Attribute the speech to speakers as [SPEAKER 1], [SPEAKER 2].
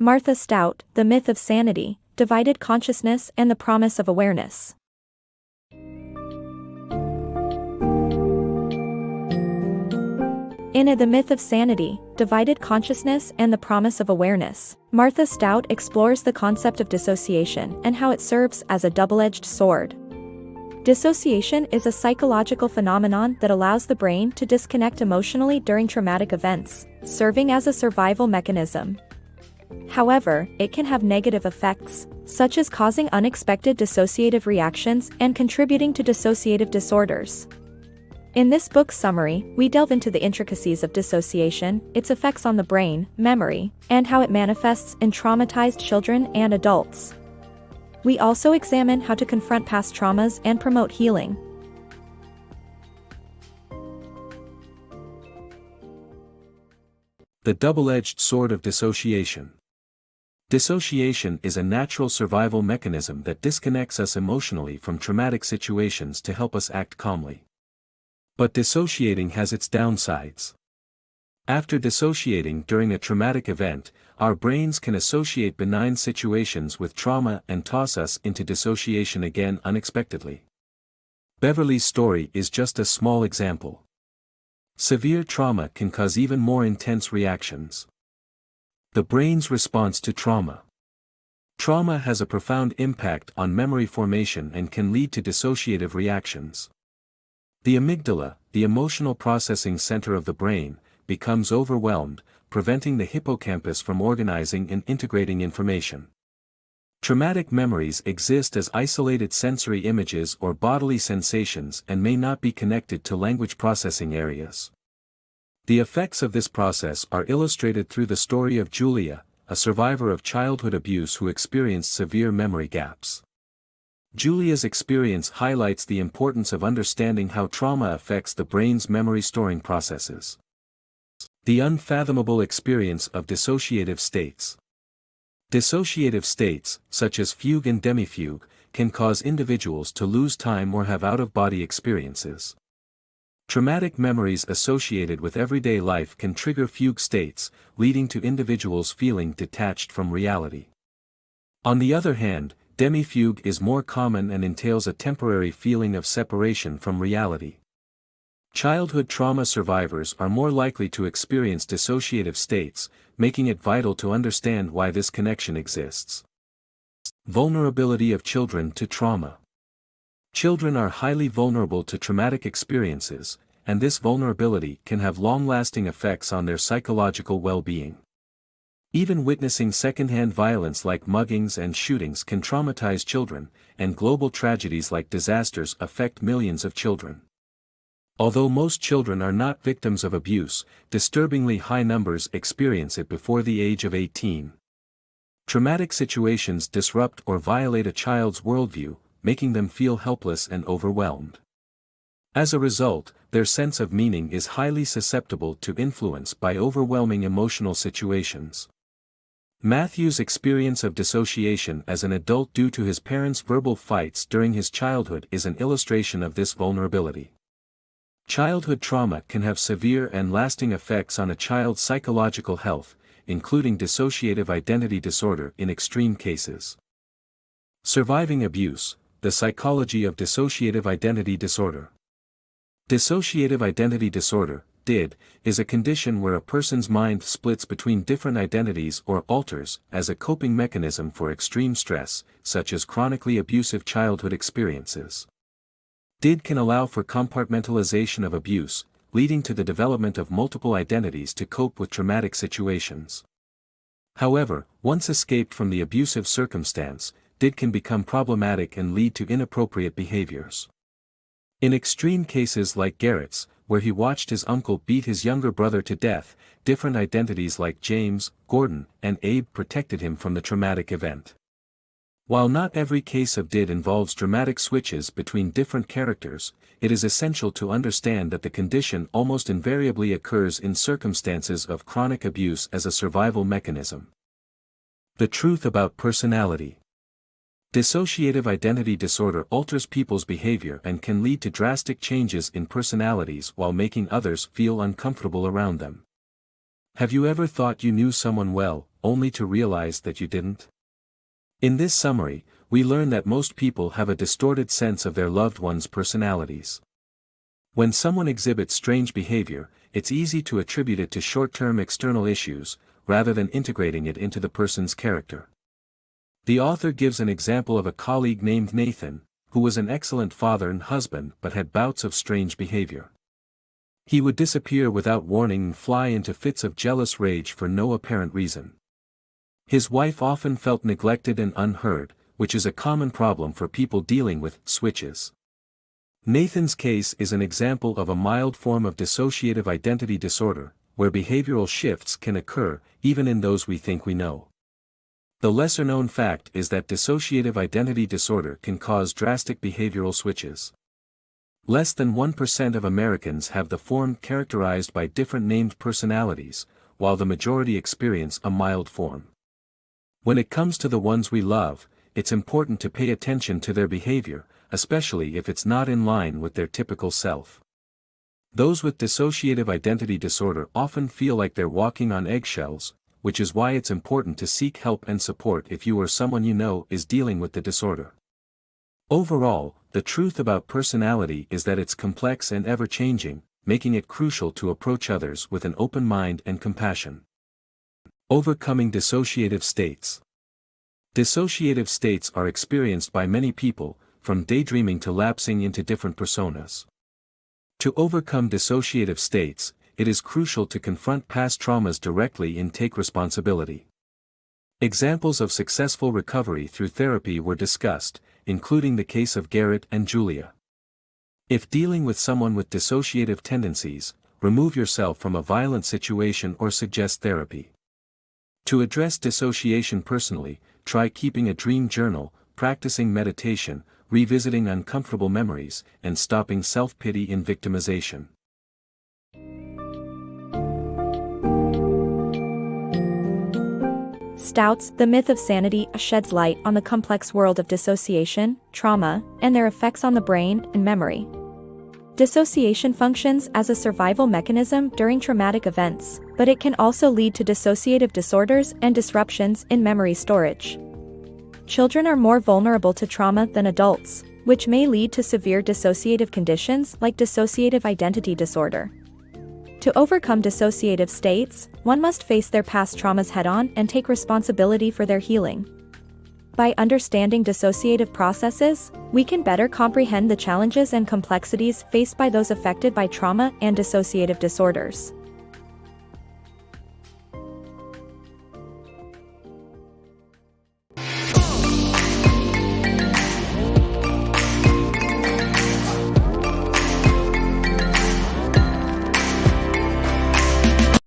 [SPEAKER 1] Martha Stout, The Myth of Sanity, Divided Consciousness and the Promise of Awareness. In The Myth of Sanity, Divided Consciousness and the Promise of Awareness, Martha Stout explores the concept of dissociation and how it serves as a double-edged sword. Dissociation is a psychological phenomenon that allows the brain to disconnect emotionally during traumatic events, serving as a survival mechanism. However, it can have negative effects, such as causing unexpected dissociative reactions and contributing to dissociative disorders. In this book's summary, we delve into the intricacies of dissociation, its effects on the brain, memory, and how it manifests in traumatized children and adults. We also examine how to confront past traumas and promote healing.
[SPEAKER 2] The double-edged sword of dissociation. Dissociation is a natural survival mechanism that disconnects us emotionally from traumatic situations to help us act calmly. But dissociating has its downsides. After dissociating during a traumatic event, our brains can associate benign situations with trauma and toss us into dissociation again unexpectedly. Beverly's story is just a small example. Severe trauma can cause even more intense reactions. The brain's response to trauma. Trauma has a profound impact on memory formation and can lead to dissociative reactions. The amygdala, the emotional processing center of the brain, becomes overwhelmed, preventing the hippocampus from organizing and integrating information. Traumatic memories exist as isolated sensory images or bodily sensations and may not be connected to language processing areas. The effects of this process are illustrated through the story of Julia, a survivor of childhood abuse who experienced severe memory gaps. Julia's experience highlights the importance of understanding how trauma affects the brain's memory-storing processes. The unfathomable experience of dissociative states. Dissociative states, such as fugue and demi-fugue, can cause individuals to lose time or have out-of-body experiences. Traumatic memories associated with everyday life can trigger fugue states, leading to individuals feeling detached from reality. On the other hand, demi-fugue is more common and entails a temporary feeling of separation from reality. Childhood trauma survivors are more likely to experience dissociative states, making it vital to understand why this connection exists. Vulnerability of children to trauma. Children are highly vulnerable to traumatic experiences, and this vulnerability can have long-lasting effects on their psychological well-being. Even witnessing secondhand violence like muggings and shootings can traumatize children, and global tragedies like disasters affect millions of children. Although most children are not victims of abuse, disturbingly high numbers experience it before the age of 18. Traumatic situations disrupt or violate a child's worldview, making them feel helpless and overwhelmed. As a result, their sense of meaning is highly susceptible to influence by overwhelming emotional situations. Matthew's experience of dissociation as an adult due to his parents' verbal fights during his childhood is an illustration of this vulnerability. Childhood trauma can have severe and lasting effects on a child's psychological health, including dissociative identity disorder in extreme cases. Surviving abuse, the psychology of dissociative identity disorder. Dissociative identity disorder, DID, is a condition where a person's mind splits between different identities or alters as a coping mechanism for extreme stress, such as chronically abusive childhood experiences. DID can allow for compartmentalization of abuse, leading to the development of multiple identities to cope with traumatic situations. However, once escaped from the abusive circumstance, DID can become problematic and lead to inappropriate behaviors. In extreme cases like Garrett's, where he watched his uncle beat his younger brother to death, different identities like James, Gordon, and Abe protected him from the traumatic event. While not every case of DID involves dramatic switches between different characters, it is essential to understand that the condition almost invariably occurs in circumstances of chronic abuse as a survival mechanism. The truth about personality. Dissociative identity disorder alters people's behavior and can lead to drastic changes in personalities while making others feel uncomfortable around them. Have you ever thought you knew someone well, only to realize that you didn't? In this summary, we learn that most people have a distorted sense of their loved ones' personalities. When someone exhibits strange behavior, it's easy to attribute it to short-term external issues, rather than integrating it into the person's character. The author gives an example of a colleague named Nathan, who was an excellent father and husband but had bouts of strange behavior. He would disappear without warning and fly into fits of jealous rage for no apparent reason. His wife often felt neglected and unheard, which is a common problem for people dealing with switches. Nathan's case is an example of a mild form of dissociative identity disorder, where behavioral shifts can occur, even in those we think we know. The lesser-known fact is that dissociative identity disorder can cause drastic behavioral switches. Less than 1% of Americans have the form characterized by different named personalities, while the majority experience a mild form. When it comes to the ones we love, it's important to pay attention to their behavior, especially if it's not in line with their typical self. Those with dissociative identity disorder often feel like they're walking on eggshells, which is why it's important to seek help and support if you or someone you know is dealing with the disorder. Overall, the truth about personality is that it's complex and ever-changing, making it crucial to approach others with an open mind and compassion. Overcoming dissociative states. Dissociative states are experienced by many people, from daydreaming to lapsing into different personas. To overcome dissociative states, it is crucial to confront past traumas directly and take responsibility. Examples of successful recovery through therapy were discussed, including the case of Garrett and Julia. If dealing with someone with dissociative tendencies, remove yourself from a violent situation or suggest therapy. To address dissociation personally, try keeping a dream journal, practicing meditation, revisiting uncomfortable memories, and stopping self-pity in victimization.
[SPEAKER 1] Stout's The Myth of Sanity sheds light on the complex world of dissociation, trauma, and their effects on the brain and memory. Dissociation functions as a survival mechanism during traumatic events, but it can also lead to dissociative disorders and disruptions in memory storage. Children are more vulnerable to trauma than adults, which may lead to severe dissociative conditions like dissociative identity disorder. To overcome dissociative states, one must face their past traumas head-on and take responsibility for their healing. By understanding dissociative processes, we can better comprehend the challenges and complexities faced by those affected by trauma and dissociative disorders.